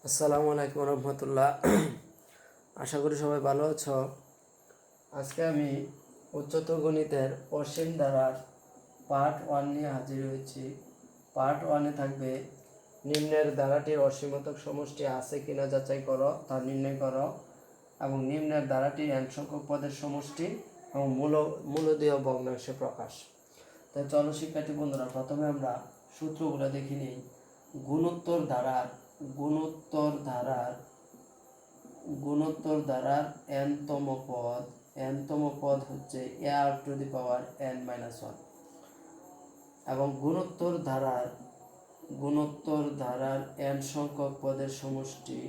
আসসালামু আলাইকুম রহমতুল্লাহ। আশা করি সবাই ভালো আছো। আজকে আমি উচ্চতর গণিতের অসীম ধারার পার্ট 1 নিয়ে হাজির হয়েছি। পার্ট 1-এ থাকবে নিম্নের ধারাটির অসীমতক সমষ্টি আছে কিনা যাচাই করো, তা নির্ণয় করো, এবং নিম্নের ধারাটির n সংখ্যক পদের সমষ্টি এবং মূলদীয় ভগ্নাংশে প্রকাশ। তাই চলো শিক্ষার্থী বন্ধুরা, প্রথমে আমরা সূত্রগুলো দেখে নিই। গুণোত্তর ধারার n তম পদ হচ্ছে a⁴n-1, এবং গুণোত্তর ধারার n সংখ্যক পদের সমষ্টি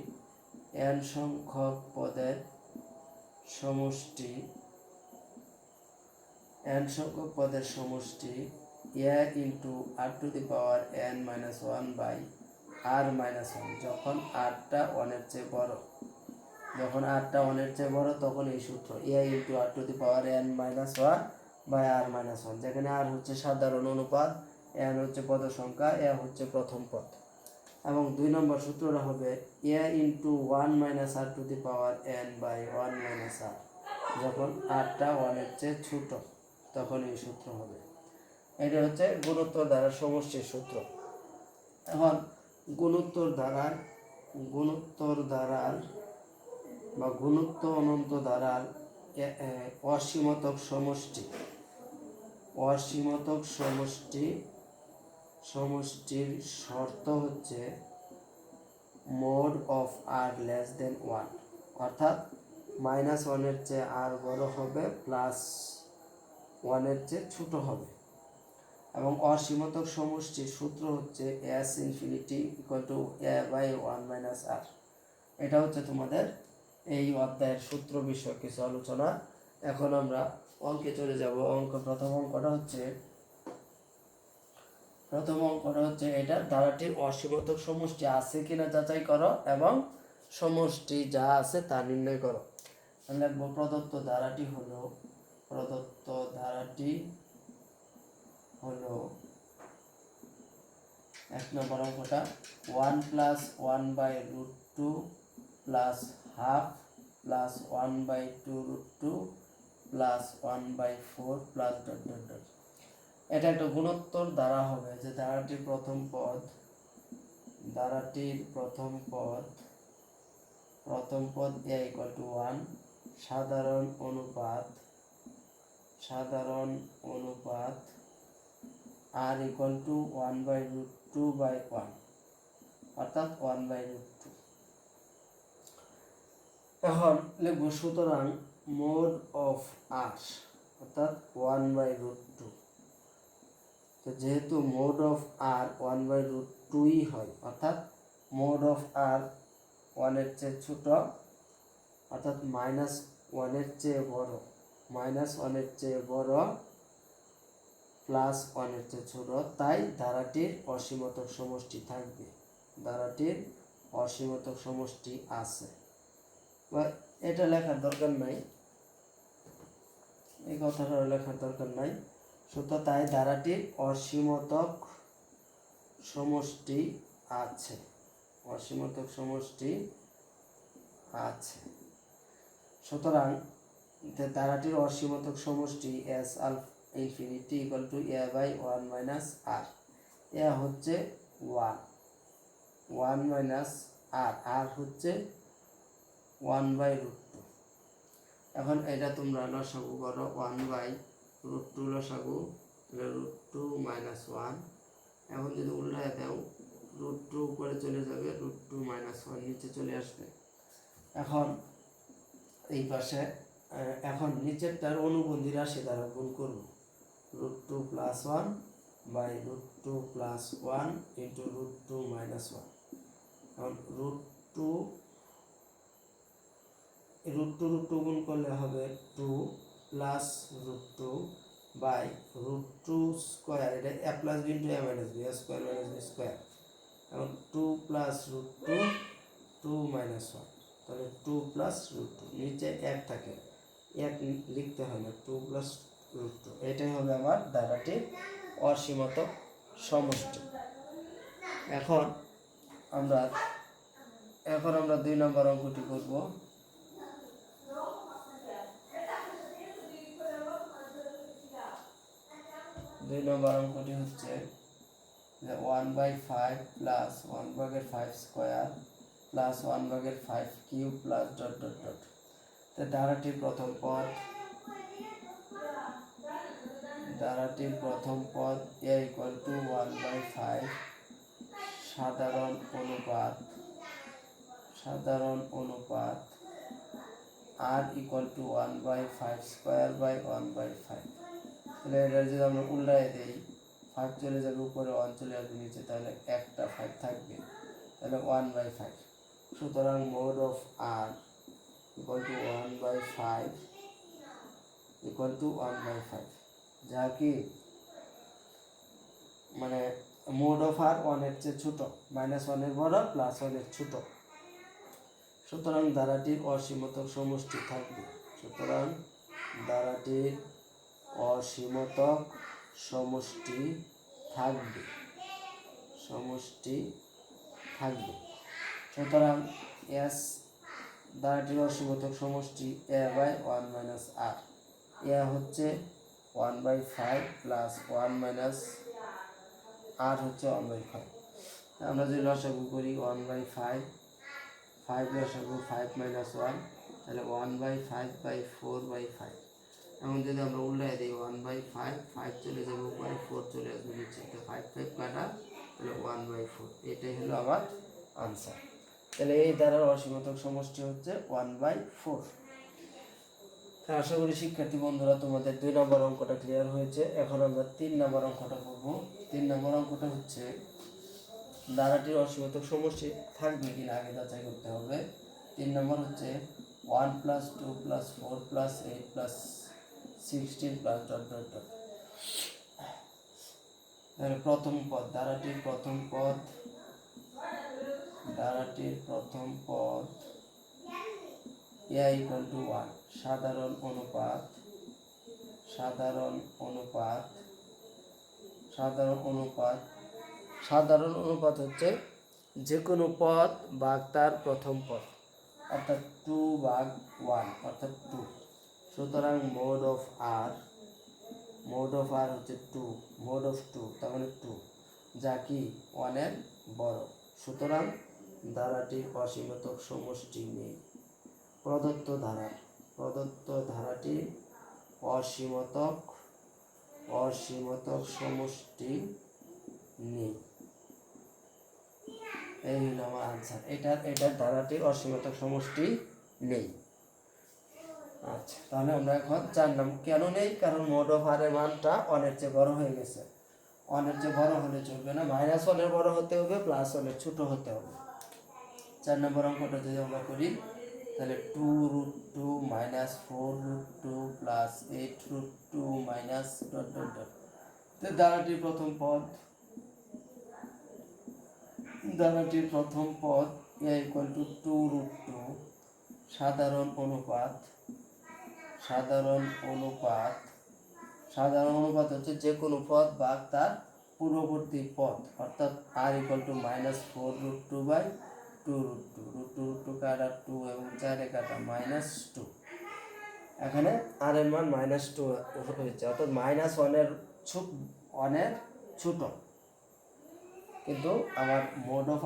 a⁴n-1/r-1, যখন r-টা 1-এর চেয়ে বড় তখন এই সূত্র a*r-1/r-1, যেখানে r হচ্ছে সাধারণ অনুপাত, n হচ্ছে পদ সংখ্যা, a হচ্ছে প্রথম পদ। এবং 2 নম্বর সূত্রটা হবে a*1-r⁴n/1 - r, যখন r-টা 1-এর চেয়ে ছোট তখন এই সূত্র হবে। এটা হচ্ছে গুণোত্তর ধারার সমষ্টির সূত্র। এখন গুণোত্তর অনন্ত ধারার অসীমতক সমষ্টির শর্ত হচ্ছে মোড অফ r<1, অর্থাৎ -1-এর চেয়ে r বড় হবে, +1-এর চেয়ে ছোট হবে। এবং অসীমতক সমষ্টির সূত্র হচ্ছে s∞ a/1 - r। এটা হচ্ছে তোমাদের এই অধ্যায়ের সূত্র বিষয়ক কিছু আলোচনা। এখন আমরা অঙ্কে চলে যাব। প্রথম অঙ্কটা হচ্ছে এটা ধারাটির অসীমতক সমষ্টি আছে কিনা যাচাই করো এবং সমষ্টি যা আছে তা নির্ণয় করো। আমরা লিখব প্রদত্ত ধারাটি হলো 1 নম্বর অঙ্কটা 1 + 1/√2 + ½ + 1/2√2 + 1/4 +... এটা একটা গুণোত্তর ধারা হবে যে ধারাটির প্রথম পদ a=1, সাধারণ অনুপাত r=1/√2/1, অর্থাৎ 1/√2। এখন লিখব সুতরাং মোড অফ r, অর্থাৎ 1/√2। তো যেহেতু মোড অফ r 1/√2ই হয়, অর্থাৎ মোড অফ r 1-এর চেয়ে ছোট, অর্থাৎ -1-এর চেয়ে বড়, -1-এর চেয়ে বড়, +1-এর চেয়ে ছোট, তাই ধারাটির অসীমতক সমষ্টি থাকবে, ধারাটির অসীমতক সমষ্টি আছে। এটা লেখার দরকার নাই, এই কথাটা লেখার দরকার নাই। সুতরাং তাই ধারাটির অসীমতক সমষ্টি আছে, সুতরাং ধারাটির অসীমতক সমষ্টি s∞ a/1 - r। এ হচ্ছে 1 - r হচ্ছে 1/√2। এখন এটা তোমরা লসাগু করো, 1/√2 লসাগু √2 - 1। এখন যদি উল্টায় দাও, √2 উপরে চলে যাবে, √2 - 1 নিচে চলে আসবে। এখন এই পাশে এখন নিচেরটার অনুবন্ধী রাশি দ্বারা গুণ করব, √2 + 1/√2 + 1 × √2 - 1। এখন √2 গুণ করলে হবে 2 + √2/√2 স্কয়ার, এটা a + b × a - b, a² - b²। এখন 2 + √2 2 - 1, তাহলে 2 + √2, নিচে 1 থাকে, 1 লিখতে হয় না, 2 + √2। এটাই হবে আমার ধারাটির অসীমতক সমষ্টি। এখন আমরা এখন আমরা 2 নম্বর অঙ্কটি করব। 2 নম্বর অঙ্কটি হচ্ছে যে 1/5 plus 1/5 square plus 1/5 cube plus dot dot dot. তো ধারাটির প্রথম পদ a ইকুয়াল টু 1/5 সাধারণ অনুপাত r equal to 1/5 square by 1/5। তাহলে এটা যদি আমরা উল্টায় দেই 5 চলে যাবে উপরে, 1 চলে আসবে নিচে, তাহলে একটা 5 থাকবে, তাহলে 1/5। সুতরাং mode of r equal to 1/5 equal to 1/5, যা কি মানে মোড অফ আর 1 এর চেয়ে ছোট, -1 এর বড় প্লাস 1 এর ছোট। সুতরাং ধারাটির অসীমতক সমষ্টি থাকবে। সুতরাং ধারাটির অসীমতক সমষ্টি থাকবে। সুতরাং এস ধারাটির অসীমতক সমষ্টি a বাই 1 মাইনাস r। এ হচ্ছে 1/5 প্লাস 1 মাইনাস r হচ্ছে 1/5। আমরা যদি লসাগু করি 1/5, 5 লসাগু 5 মাইনাস 1, তাহলে 1/5 বাই 4/5। এখন যদি আমরা উল্টায় দিই 1/5, 5 চলে যাবে উপরে, 4 চলে আসবে নিচে, তো 5 5 কাটা, তাহলে 1/4। এটাই হলো আমার আনসার। তাহলে এই দ্বারার অসীমতক সমষ্টি হচ্ছে 1/4। আশা করি শিক্ষার্থী বন্ধুরা তোমাদের 2 নম্বর অঙ্কটা ক্লিয়ার হয়েছে। এখন আমরা 3 নম্বর অঙ্কটা করব। 3 নম্বর অঙ্কটা হচ্ছে ধারাটির অসীমতক সমষ্টি থাকবে কিনা আগে যাচাই করতে হবে। 3 নম্বর হচ্ছে 1 plus 2 plus 4 plus 8 plus 16 plus dot dot dot. প্রথম পদ, ধারাটির প্রথম পদ a ইকুয়াল টু 1 সাধারণ অনুপাত হচ্ছে যে কোনো পদ ভাগ তার প্রথম পদ, অর্থাৎ 2 ভাগ 1 অর্থাৎ 2। সুতরাং মোড অফ r হচ্ছে 2, মোড অফ 2 তার মানে 2, যা কি 1 এর বড়। সুতরাং ধারাটির অসীমতক সমষ্টি নেই। প্রদত্ত ধারাটির অসীমতক সমষ্টি নেই। এই হলো আমার আনসার। এটার ধারাটির অসীমতক সমষ্টি নেই। আচ্ছা, তাহলে আমরা এখন 4 নম্বর কেন নেই, কারণ মোড অফ আর এর মানটা 1 এর চেয়ে বড় হয়ে গেছে। 1 এর চেয়ে বড় হলে চলবে না, -1 এর বড় হতে হবে, +1 এর ছোট হতে হবে। 4 নম্বর অঙ্কটা যদি আমরা করি তাহলে 2√2 minus 4√2 plus 8√2 minus dot dot dot. তো ধারাটির প্রথম পদ a ইকুয়াল টু 2√2 সাধারণ অনুপাত হচ্ছে যে কোনো পদ ভাগ তার পূর্ববর্তী পদ, অর্থাৎ r ইকুয়াল টু -4√2 বাই 2√2 কাটা 2 এবং 4 কাটা -2। এখানে r এর মান -2 হয়েছে, অর্থাৎ -1 এর ছোট। কিন্তু আমার মোড অফ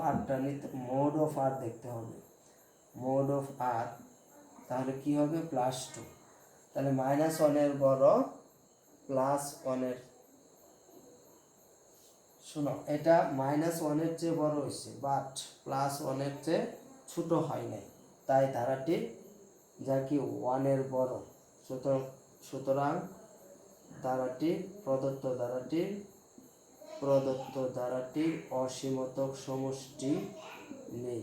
r দেখতে হবে। মোড অফ r তাহলে কি হবে, +2। তাহলে -1 এর বড় +1 এর, শোনো এটা -1 এর চেয়ে বড় হয়েছে, বাট +1 এর চেয়ে ছোট হয় নাই, তাই ধারাটি যা কি 1 এর বড়। সুতরাং প্রদত্ত ধারাটির অসীমতক সমষ্টি নেই।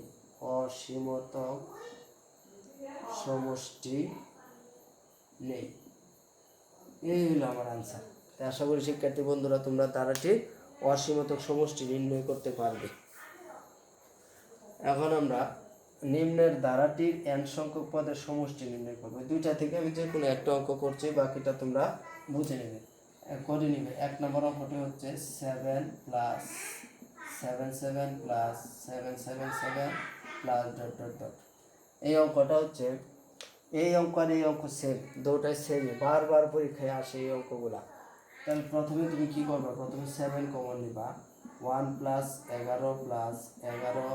এই হলো আমার আনসার। আশা করি শিক্ষার্থী বন্ধুরা তোমরা ধারাটির অসীমতক সমষ্টি নির্ণয় করতে পারবে। এখন আমরা নিম্নের ধারাটির n সংখ্যক পদের সমষ্টি নির্ণয় করব। দুইটা থেকে আমি যে কোনো একটা অঙ্ক করছি, বাকিটা তোমরা বুঝে নেবে, করে নিবে। 1 নম্বর অঙ্কটি হচ্ছে 7 + 7 7 + 7 7 7 প্লাস ডট ডট ডট। এই অঙ্কটা হচ্ছে এই অঙ্ক আর এই অঙ্ক সেম, দুটোটাই সেমই, বারবার পরীক্ষায় আসে এই অঙ্কগুলা। তাহলে প্রথমে তুমি কি করবা, প্রথমে 7 কমন নিবা, 1 plus 11 plus 11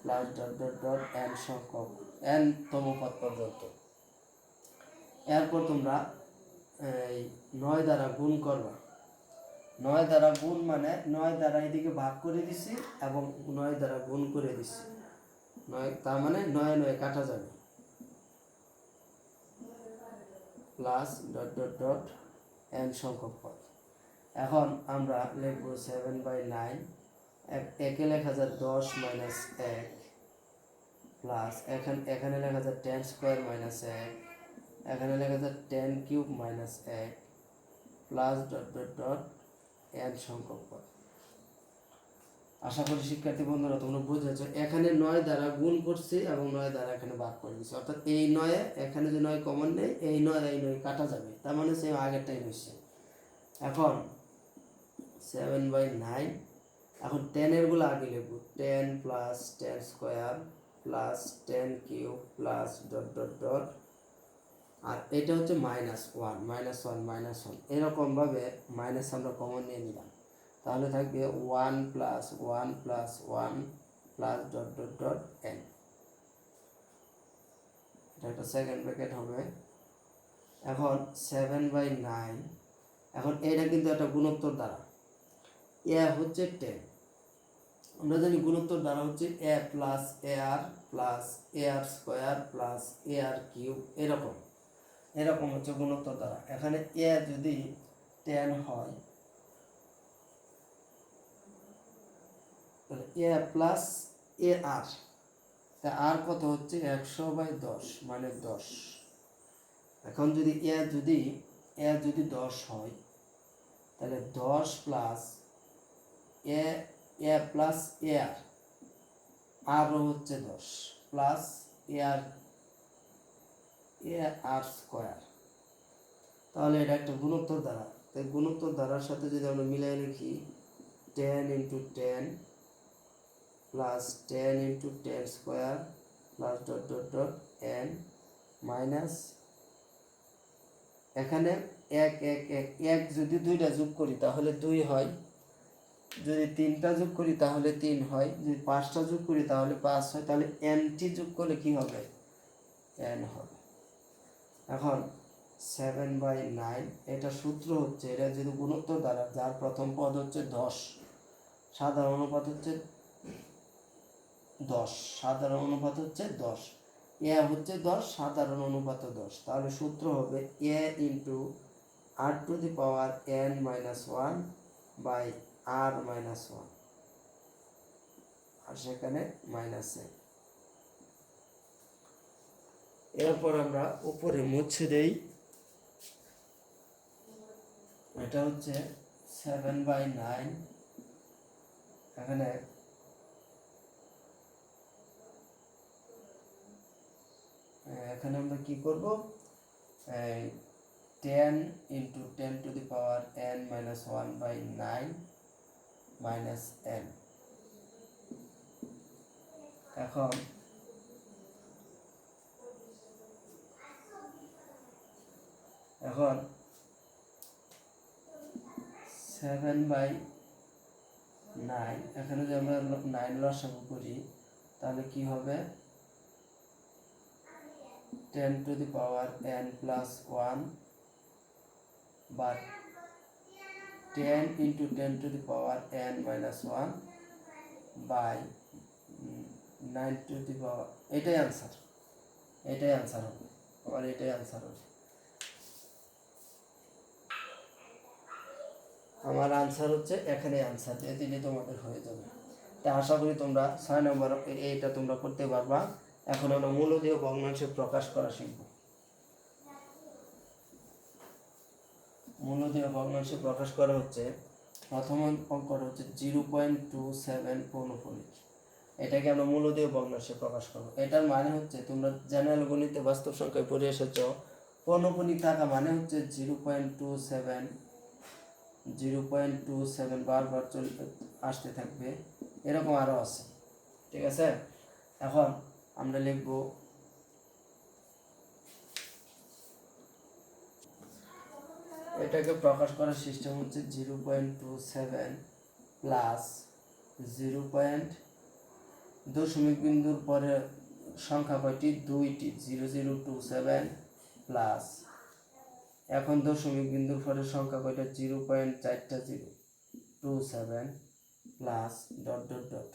plus dot dot dot N সংখ্যক এন তম পদ পর্যন্ত। এরপর তোমরা এই 9 দ্বারা গুণ করবা। 9 দ্বারা গুণ মানে 9 দ্বারা এদিকে ভাগ করে দিছি এবং 9 দ্বারা গুণ করে দিছি, 9 তার মানে 9 9 কাটা যাবে, plus dot dot dot N সংখ্যক পদ। এখন আমরা লিখব 7/9, একে লেখা যায় 10 মাইনাস 1 প্লাস এখানে লেখা যায় 10 স্কোয়ার মাইনাস 1, এখানে লেখা যায় 10 cube minus 1 plus dot dot dot N সংখ্যক পদ। আশা করি শিক্ষার্থী বন্ধুরা তোমরা বুঝেছো, এখানে 9 দ্বারা গুণ করছি এবং 9 দ্বারা এখানে ভাগ করে দিচ্ছি, অর্থাৎ এই 9 এখানে যে 9 কমন নেই, এই 9 কাটা যাবে, তার মানে সেম আগেরটাই হচ্ছে। এখন 7/9, এখন 10 গুলো আগে লিখবো, 10 plus 10 square plus 10 cube plus dot dot dot, আর এটা হচ্ছে -1 -1 এরকমভাবে মাইনাস আমরা কমন নিয়ে নিলাম, তাহলে থাকবে 1 plus 1 plus 1 plus dot dot dot N, এটা একটা সেকেন্ড ব্র্যাকেট হবে। এখন 7/9, এখন এটা কিন্তু একটা গুণোত্তর দ্বারা, এ হচ্ছে 10, আমরা জানি গুণোত্তর দ্বারা হচ্ছে এ প্লাস এ আর প্লাস এ আর স্কোয়ার প্লাস এ আর কিউব, এরকম হচ্ছে গুণোত্তর দ্বারা। এখানে এ যদি 10 হয় তাহলে এ প্লাস এ আর, তা আর কত হচ্ছে 100/10 মানে 10। এখন যদি এ যদি 10 হয় তাহলে 10 প্লাস এ প্লাস এ আর, আরও হচ্ছে 10 প্লাস এ আর স্কোয়ার, তাহলে এটা একটা গুণোত্তর দ্বারা। তাই গুণোত্তর দ্বারার সাথে যদি আমরা মিলাই লিখি 10 × 10 plus 10 × 10 square plus dot dot dot N minus, এখানে 1 যদি 2টা যোগ করি তাহলে 2 হয়, যদি 3টা যোগ করি তাহলে 3 হয়, যদি 5টা যোগ করি তাহলে 5 হয়, তাহলে এনটি যোগ করলে কি হবে, এন হবে। এখন 7/9, এটা সূত্র হচ্ছে, এটা যদি গুণোত্তর দ্বারা, যার প্রথম পদ হচ্ছে 10, সাধারণ অনুপাত হচ্ছে 10, সাধারণ অনুপাত হচ্ছে 10, এ হচ্ছে 10, সাধারণ অনুপাত 10, তাহলে সূত্র হবে a into r to the power n minus 1 by r minus 1, আর সেখানে মাইনাস এ। এরপর আমরা উপরে মুছে দেই, এটা হচ্ছে 7/9, এখানে আমরা কি করব, 10 × 10 to the power n minus 1/9 minus n। এখন এখন 7/9, এখানে যদি আমরা 9 লসাগু করি তাহলে কি হবে, 10 to the power n plus 1 বা 10 × 10 to the power n minus 1 by 9 to the power, এটাই আনসার হবে, আবার এটাই আনসার হবে। আমার আনসার হচ্ছে এখানে, আনসার দিয়ে দিলে তোমাদের হয়ে যাবে। তাই আশা করি তোমরা 6 নম্বর এইটা তোমরা করতে পারবা। এখন আমরা মূলদীয় ভগ্নাংশে প্রকাশ করা শিখব। মূলদীয় ভগ্নাংশে প্রকাশ করা হচ্ছে, প্রথম অঙ্কটা হচ্ছে 0.27 পৌনঃপুনিক, এটাকে আমরা মূলদীয় ভগ্নাংশে প্রকাশ করব। এটার মানে হচ্ছে, তোমরা জেনারেল গণিতে বাস্তব সংখ্যায় পড়ে এসেছ, পৌনঃপুনিক থাকা মানে হচ্ছে 0.27 বারবার আসতে থাকবে, এরকম আরও আছে, ঠিক আছে। এখন আমরা লিখব এটাকে প্রকাশ করার সিস্টেম হচ্ছে 0.27 প্লাস 0. বিন্দুর পরে সংখ্যা কয়টি? 2টি। 0027 প্লাস, এখন দশমিক বিন্দুর পরে সংখ্যা কয়টা? 0.4027 প্লাস ডট ডট ডট।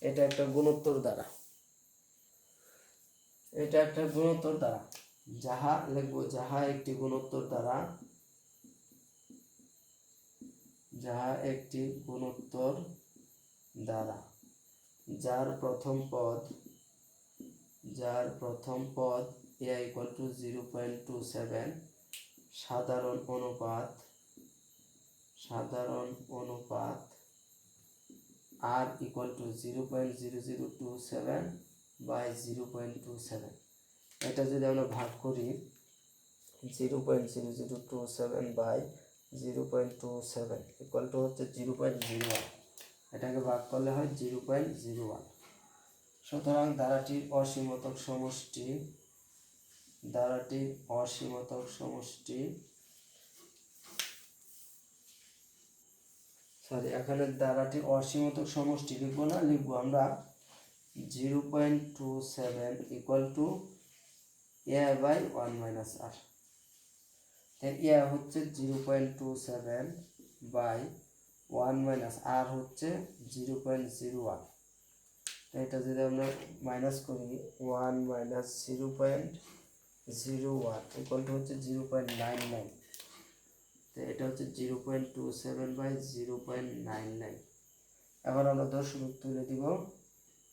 এটা একটা গুণোত্তর দ্বারা, এটা একটা গুণোত্তর দ্বারা, যাহা লিখবো যাহা একটি গুণোত্তর দ্বারা, যাহা একটি গুণোত্তর দ্বারা যার প্রথম পদ a equal to 0.27 সাধারণ অনুপাত r equal to 0.0027 by 0.27। এটা যদি আমরা ভাগ করি 0.0027 by 0.27 equal to হচ্ছে 0.01, এটাকে ভাগ করলে হয় 0.01। সুতরাং দ্বারাটির অসীমতক সমষ্টি, এখানে দ্বারাটির অসীমতক সমষ্টি লিখবো না, লিখবো আমরা 0.27 equal to a by 1 minus r। a হচ্ছে 0.27 by 1 minus r হচ্ছে 0.01। এটা যদি আমরা মাইনাস করি 1 minus 0.01 equal to হচ্ছে 0.99। তো এটা হচ্ছে 0.27 by 0.99। এখন আমরা দশমিক তুলে দিব,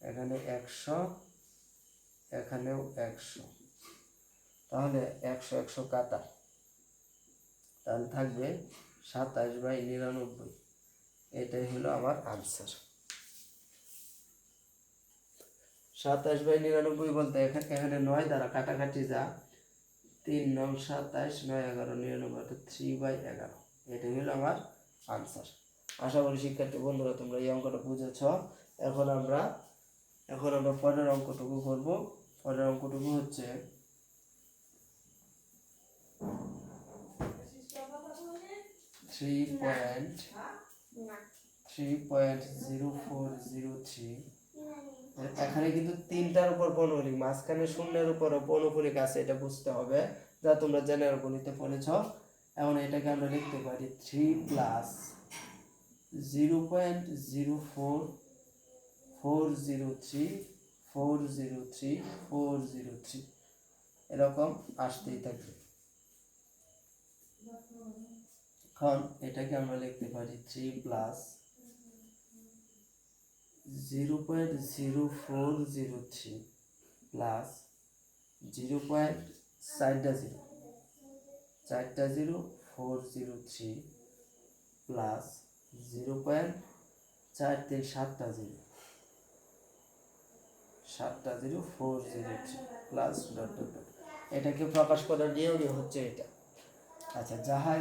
এখানে 100, এখানেও 100, তাহলে 100 কাটা, তাহলে থাকবে 27/99। এটাই হলো আমার আনসার। 27/99 বলতে এখানে 9 দ্বারা কাটাকাটি যা, 3 9 27, 9 11 99, 3/11। এটাই হলো আমার আনসার। আশা করি শিক্ষার্থী বন্ধুরা তোমরা এই অঙ্কটা বুঝেছ। এখন আমরা পরের অঙ্কটুকু করব। পরের অঙ্কটুকু হচ্ছে 3.0403। এখানে কিন্তু 3টার উপর বনফলিক, মাঝখানে শূন্যের উপর বনফলিক আছে, এটা বুঝতে হবে, যা তোমরা জেনারেল গণিতে পড়েছ। এখন এটাকে আমরা লিখতে পারি 3 প্লাস 0.04403 এরকম আসতেই থাকবে। এখন এটাকে আমরা লিখতে পারি 3 plus 0.0403 plus 0.40403 plus 0.4370403 plus dot dot dot. এটাকে প্রকাশ করার নিয়মই হচ্ছে এটা। আচ্ছা, যাহা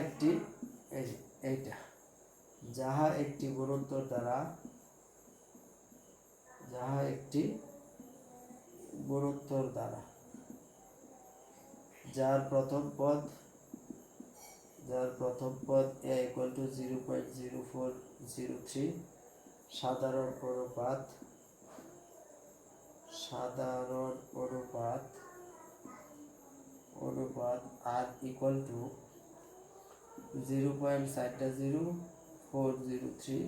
একটি গুণোত্তর দ্বারা, যার প্রথম পদ a equal to 0.0403 সাধারণ অনুপাত r equal to 0.40403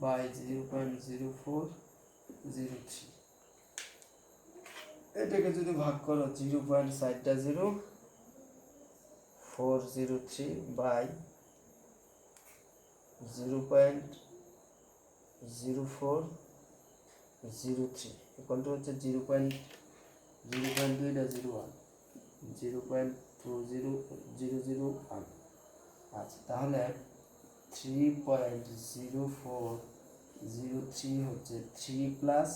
by 0.0403। এটাকে যদি ভাগ করো 0.40403 by 0.0403 equal to হচ্ছে 0.2001। আচ্ছা, তাহলে 3.0403 হচ্ছে 3 plus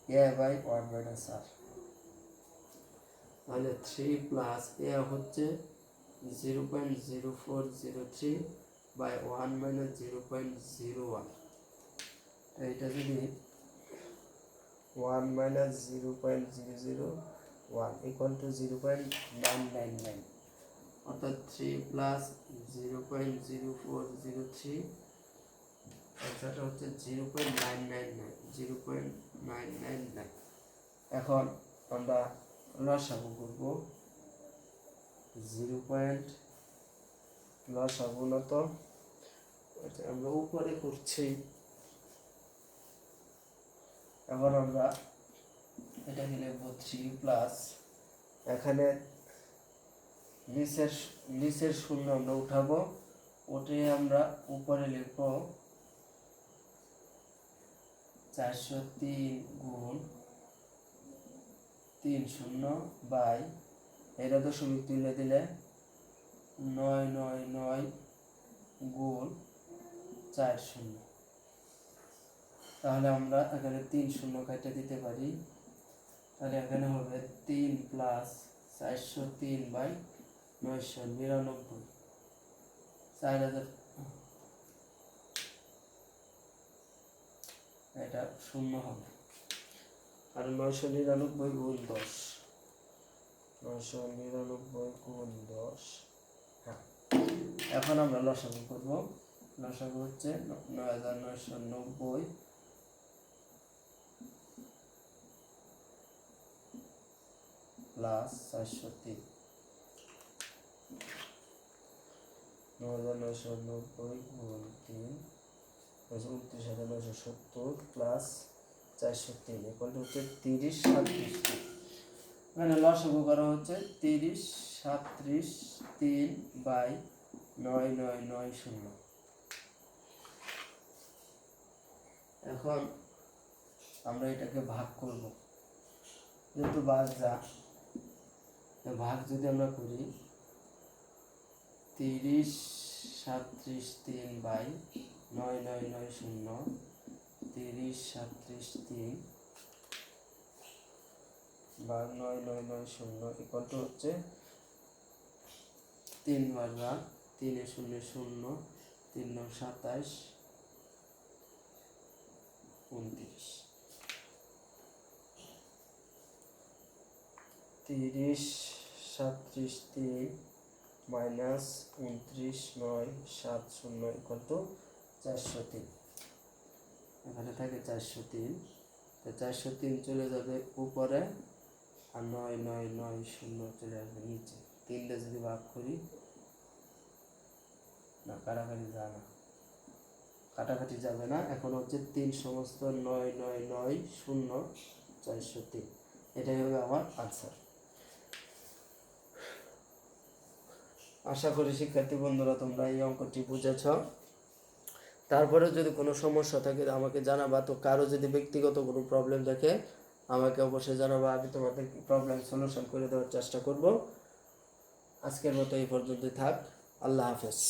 a by 1 minus r। তাহলে 3 প্লাস a হচ্ছে 0.0403 by 1 minus 0.01। এটা যদি 1 minus 0.001 equal to 0.999 অর্থাৎ 3 প্লাস 0.0403 আনসারটা হচ্ছে 0.999 এখন আমরা লসাগু করব 0. লসাগু না তো আমরা উপরে করছি। এখন আমরা এটাকে লিখব 3 প্লাস এখানে নিচের শূন্য আমরা উঠাবো, ওটাই আমরা উপরে লিখব 403 গুণ 30 বাই এটা দশমিক তুলে দিলে 999 গুণ 40। তাহলে আমরা এখানে 3 শূন্য কেটে দিতে পারি, তাহলে এখানে হবে 3 প্লাস 403 বাই 999 4000। এটা শূন্য হবে আর 999 গুণ 10, 999 গুণ 10। হ্যাঁ, এখন আমরা লসাগু করব। লসাগু হচ্ছে 9990 প্লাস 403, 9990 গুণ 3 29,970 প্লাস 403 ইকুয়াল টু হচ্ছে 30 37। মানে লসাগু করা হচ্ছে 30 37 3 বাই 9990। এখন আমরা এটাকে ভাগ করব, যেহেতু বাজা ভাগ যদি আমরা করি 30 37 3 বাই 9990, 30 37 3 বা 9990 ইকুয়াল টু হচ্ছে 3 বার 3 0 0 3 9 27 29, 30 37 3 মাইনাস 29 9 70 ইকুয়াল টু 403। এখানে থাকে 403, তো 403 চলে যাবে উপরে আর 9990 চলে আসবে নিচে। 3টা যদি ভাগ করি না, কাটাকাটি যাবে না। এখন হচ্ছে 3 সমস্ত 9990 403, এটাই হবে আমার আনসার। আশা করি শিক্ষার্থী বন্ধুরা তোমরা এই অঙ্কটি বুঝেছ। তারপরে যদি কোনো সমস্যা থাকে আমাকে জানাবা। তো কারো যদি ব্যক্তিগত কোনো প্রবলেম থাকে আমাকে অবশ্যই জানাবা, আমি তোমাদের প্রবলেম সলিউশন করে দেওয়ার চেষ্টা করব। আজকের মতো এই পর্যন্তই থাক। আল্লাহ হাফেজ।